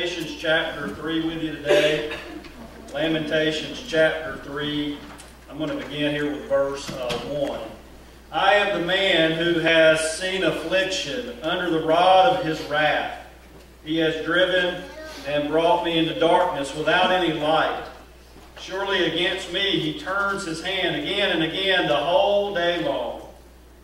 Lamentations chapter 3 with you today. Lamentations chapter 3. I'm going to begin here with verse 1. I am the man who has seen affliction under the rod of his wrath. He has driven and brought me into darkness without any light. Surely against me he turns his hand again and again the whole day long.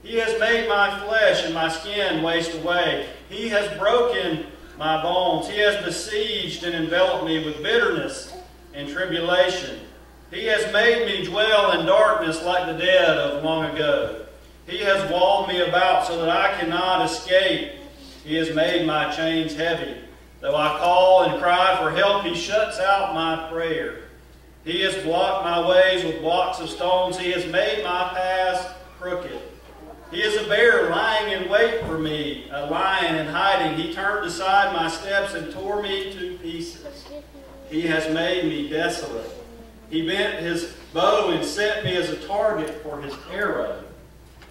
He has made my flesh and my skin waste away. He has broken my bones. He has besieged and enveloped me with bitterness and tribulation. He has made me dwell in darkness like the dead of long ago. He has walled me about so that I cannot escape. He has made my chains heavy. Though I call and cry for help, he shuts out my prayer. He has blocked my ways with blocks of stones. He has made my paths crooked. He is a bear lying in wait for me, a lion in hiding. He turned aside my steps and tore me to pieces. He has made me desolate. He bent his bow and set me as a target for his arrow.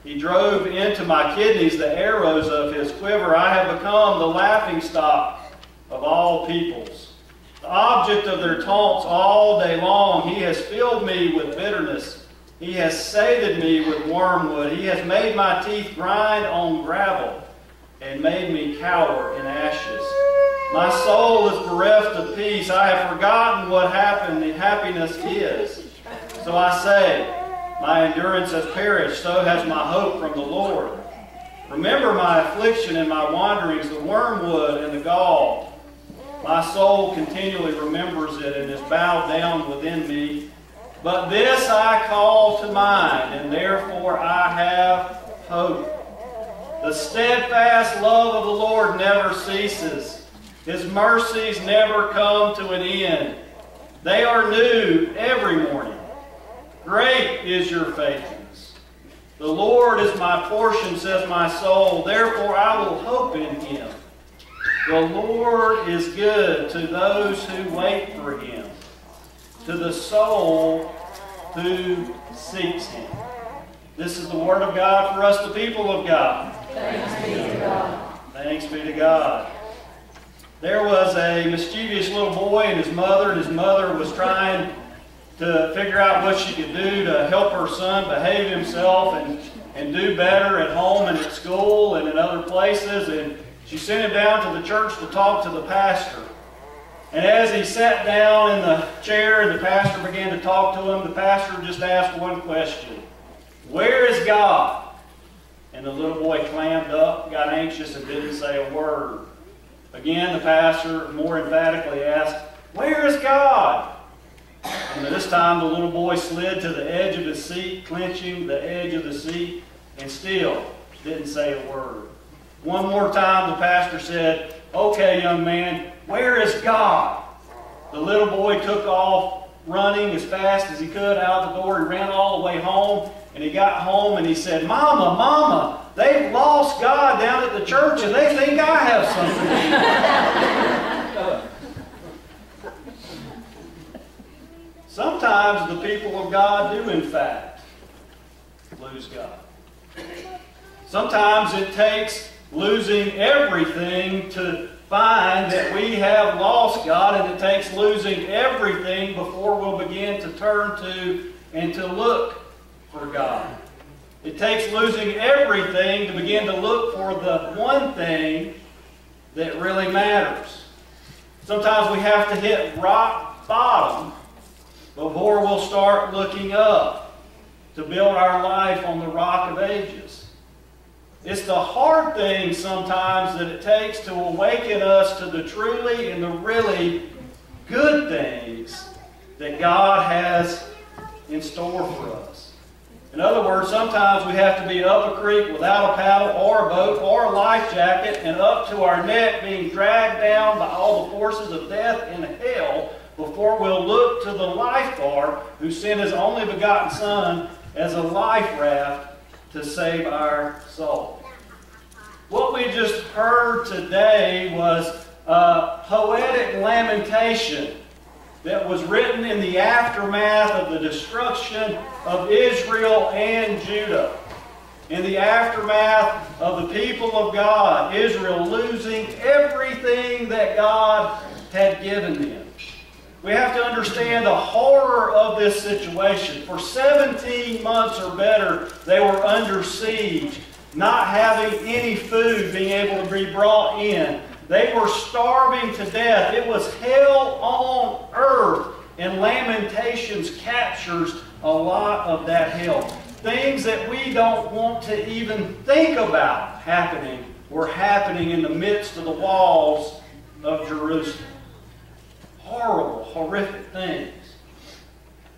He drove into my kidneys the arrows of his quiver. I have become the laughingstock of all peoples, the object of their taunts all day long. He has filled me with bitterness. He has sated me with wormwood. He has made my teeth grind on gravel and made me cower in ashes. My soul is bereft of peace. I have forgotten what happiness is. So I say, my endurance has perished, so has my hope from the Lord. Remember my affliction and my wanderings, the wormwood and the gall. My soul continually remembers it and is bowed down within me. But this I call to mind, and therefore I have hope. The steadfast love of the Lord never ceases. His mercies never come to an end. They are new every morning. Great is your faithfulness. The Lord is my portion, says my soul. Therefore I will hope in him. The Lord is good to those who wait for him, to the soul who seeks him. This is the word of God for us, the people of God. Thanks be to God. Thanks be to God. There was a mischievous little boy and his mother was trying to figure out what she could do to help her son behave himself and do better at home and at school and in other places. And she sent him down to the church to talk to the pastor. And as he sat down in the chair and the pastor began to talk to him, the pastor just asked one question. Where is God? And the little boy clammed up, got anxious, and didn't say a word. Again, the pastor more emphatically asked, where is God? And this time the little boy slid to the edge of his seat, clenching the edge of the seat, and still didn't say a word. One more time the pastor said, okay, young man, where is God? The little boy took off running as fast as he could out the door. He ran all the way home, and he got home and he said, Mama, Mama, they've lost God down at the church and they think I have something. Sometimes the people of God do, in fact, lose God. Sometimes it takes losing everything to find that we have lost God, and it takes losing everything before we'll begin to turn to and to look for God. It takes losing everything to begin to look for the one thing that really matters. Sometimes we have to hit rock bottom before we'll start looking up to build our life on the rock of ages. It's the hard things sometimes that it takes to awaken us to the truly and the really good things that God has in store for us. In other words, sometimes we have to be up a creek without a paddle or a boat or a life jacket and up to our neck being dragged down by all the forces of death and hell before we'll look to the lifeguard who sent his only begotten Son as a life raft to save our soul. What we just heard today was a poetic lamentation that was written in the aftermath of the destruction of Israel and Judah. In the aftermath of the people of God, Israel losing everything that God had given them. We have to understand the horror of this situation. For 17 months or better, they were under siege, not having any food being able to be brought in. They were starving to death. It was hell on earth, and Lamentations captures a lot of that hell. Things that we don't want to even think about happening were happening in the midst of the walls of Jerusalem. Horrible, horrific things.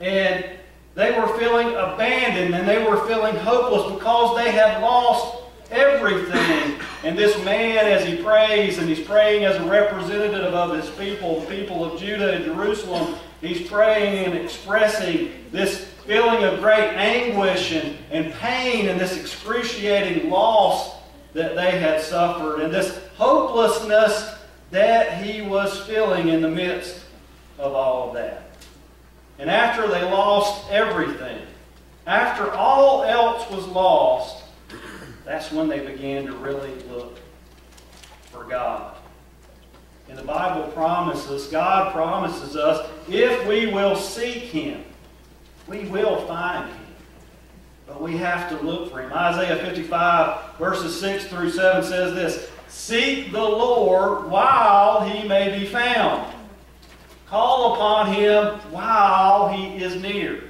And they were feeling abandoned and they were feeling hopeless because they had lost everything. And this man, as he prays, and he's praying as a representative of his people, the people of Judah and Jerusalem, he's praying and expressing this feeling of great anguish and pain and this excruciating loss that they had suffered and this hopelessness that he was feeling in the midst of all of that. And after they lost everything, after all else was lost, that's when they began to really look for God. And the Bible promises, God promises us, if we will seek Him, we will find Him. But we have to look for Him. Isaiah 55, verses 6 through 7 says this, "Seek the Lord while He may be found. Call upon Him while He is near.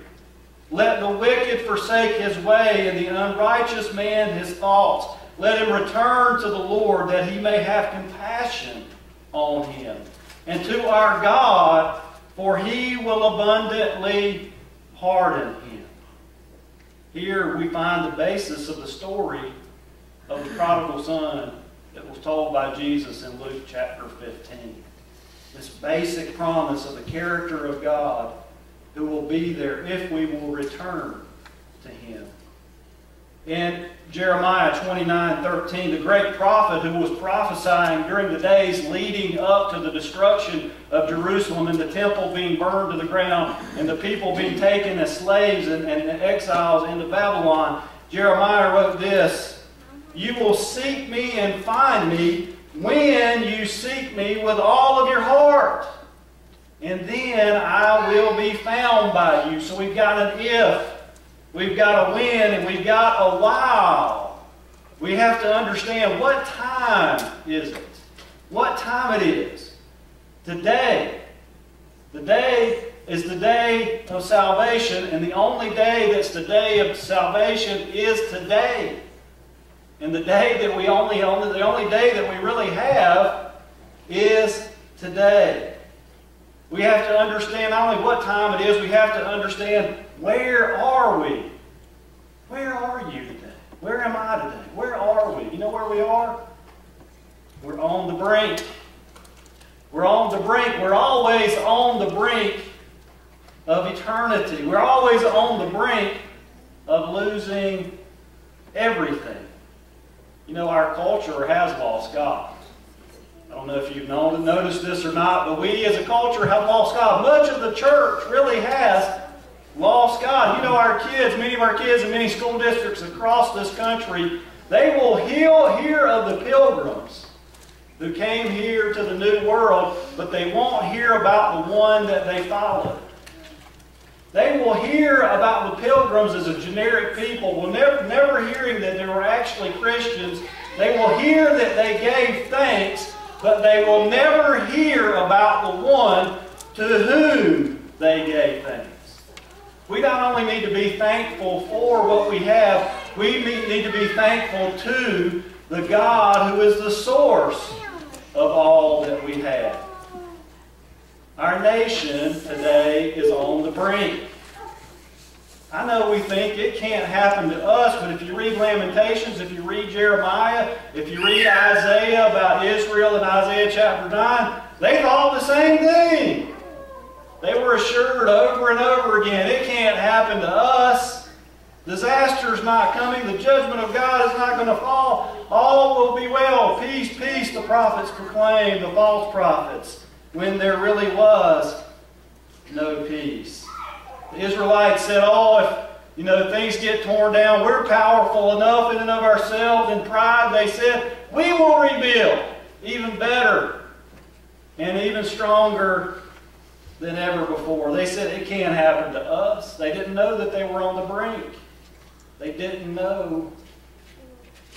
Let the wicked forsake his way, and the unrighteous man his thoughts. Let him return to the Lord, that He may have compassion on him. And to our God, for He will abundantly pardon him." Here we find the basis of the story of the prodigal son that was told by Jesus in Luke chapter 15. This basic promise of the character of God who will be there if we will return to Him. In Jeremiah 29:13, the great prophet who was prophesying during the days leading up to the destruction of Jerusalem and the temple being burned to the ground and the people being taken as slaves and exiles into Babylon, Jeremiah wrote this, "You will seek me and find me when you seek me with all of your heart. And then I will be found by you." So we've got an if, we've got a when, and we've got a while. We have to understand, what time is it? What time it is? Today. The day is the day of salvation, and the only day that's the day of salvation is today. And the day that the only day that we really have is today. We have to understand not only what time it is, we have to understand, where are we? Where are you today? Where am I today? Where are we? You know where we are? We're on the brink. We're on the brink. We're always on the brink of eternity. We're always on the brink of losing everything. You know, our culture has lost God. I don't know if you've noticed this or not, but we as a culture have lost God. Much of the church really has lost God. You know, our kids, many of our kids in many school districts across this country, they will hear of the pilgrims who came here to the New World, but they won't hear about the one that they followed. They will hear about the pilgrims as a generic people, will never hearing that they were actually Christians. They will hear that they gave thanks, but they will never hear about the one to whom they gave thanks. We not only need to be thankful for what we have, we need to be thankful to the God who is the source of all that we have. Our nation today is on the brink. I know we think it can't happen to us, but if you read Lamentations, if you read Jeremiah, if you read Isaiah about Israel in Isaiah chapter 9, they thought the same thing. They were assured over and over again, it can't happen to us. Disaster's not coming. The judgment of God is not going to fall. All will be well. Peace, peace, the prophets proclaimed, the false prophets, when there really was no peace. The Israelites said, if things get torn down, we're powerful enough in and of ourselves. In pride, they said, we will rebuild even better. and even stronger than ever before. They said it can't happen to us. They didn't know that they were on the brink. They didn't know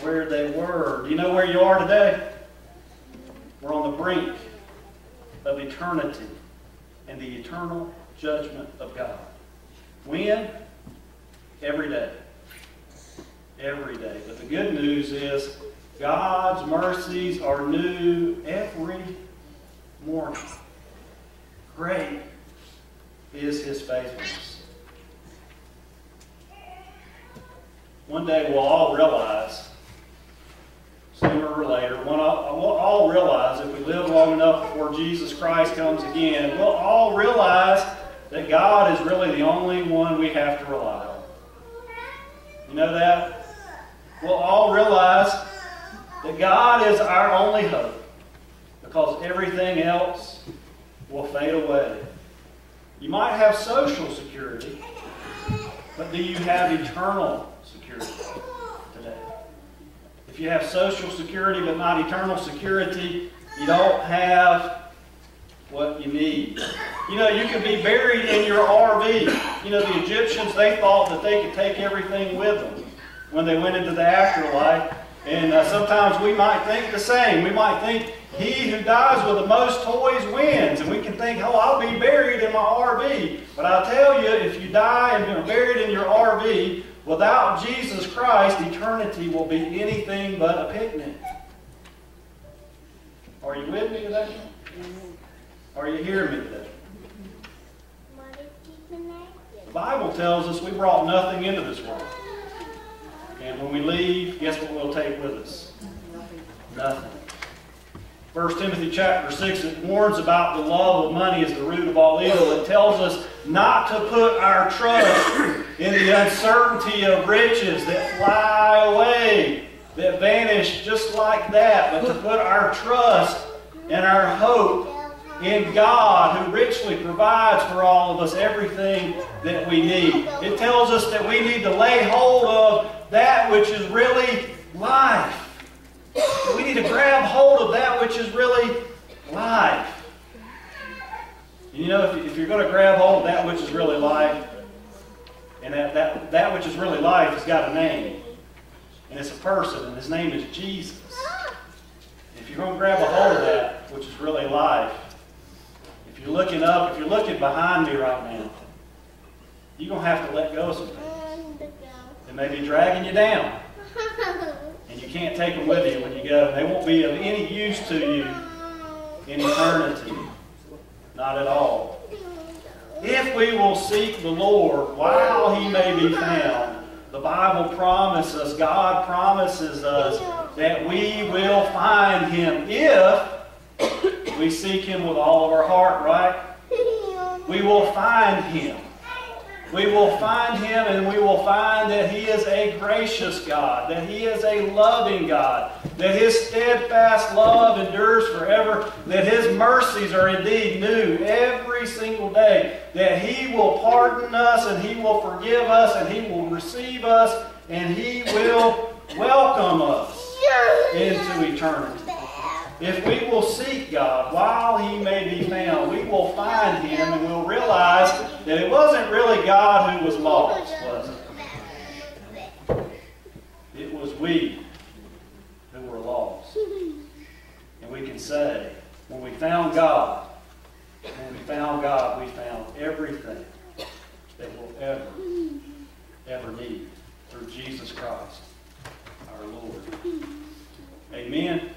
where they were. Do you know where you are today? We're on the brink of eternity and the eternal judgment of God. When? Every day. Every day. But the good news is God's mercies are new every morning. Great is His faithfulness. One day we'll all realize, sooner or later, we'll all realize if we live long enough before Jesus Christ comes again, we'll all realize that God is really the only one we have to rely on. You know that? We'll all realize that God is our only hope because everything else will fade away. You might have social security, but do you have eternal security today? If you have social security but not eternal security, you don't have what you need. You know, you could be buried in your RV. You know, the Egyptians, they thought that they could take everything with them when they went into the afterlife. And sometimes we might think the same. We might think, he who dies with the most toys wins. And we can think, oh, I'll be buried in my RV. But I'll tell you, if you die and you're buried in your RV, without Jesus Christ, eternity will be anything but a picnic. Are you with me today? Are you hearing me today? The Bible tells us we brought nothing into this world. And when we leave, guess what we'll take with us? Nothing. 1 Timothy chapter 6, it warns about the love of money as the root of all evil. It tells us not to put our trust in the uncertainty of riches that fly away, that vanish just like that, but to put our trust and our hope in God, who richly provides for all of us everything that we need. It tells us that we need to lay hold of that which is really life. We need to grab hold of that which is really life. And you know, if you're going to grab hold of that which is really life, and that which is really life has got a name, and it's a person, and his name is Jesus. If you're going to grab a hold of that which is really life, if you're looking up, if you're looking behind me right now, you're going to have to let go of some things. They may be dragging you down. And you can't take them with you when you go. They won't be of any use to you in eternity. Not at all. If we will seek the Lord while He may be found, the Bible promises, God promises us that we will find Him if we seek Him with all of our heart, right? We will find Him. We will find Him, and we will find that He is a gracious God, that He is a loving God, that His steadfast love endures forever, that His mercies are indeed new every single day, that He will pardon us, and He will forgive us, and He will receive us, and He will welcome us into eternity. If we will seek God while He may be found, we will find Him, and we'll realize that it wasn't really God who was lost, was it? It was we who were lost. And we can say, when we found God, we found everything that we'll ever need through Jesus Christ, our Lord. Amen.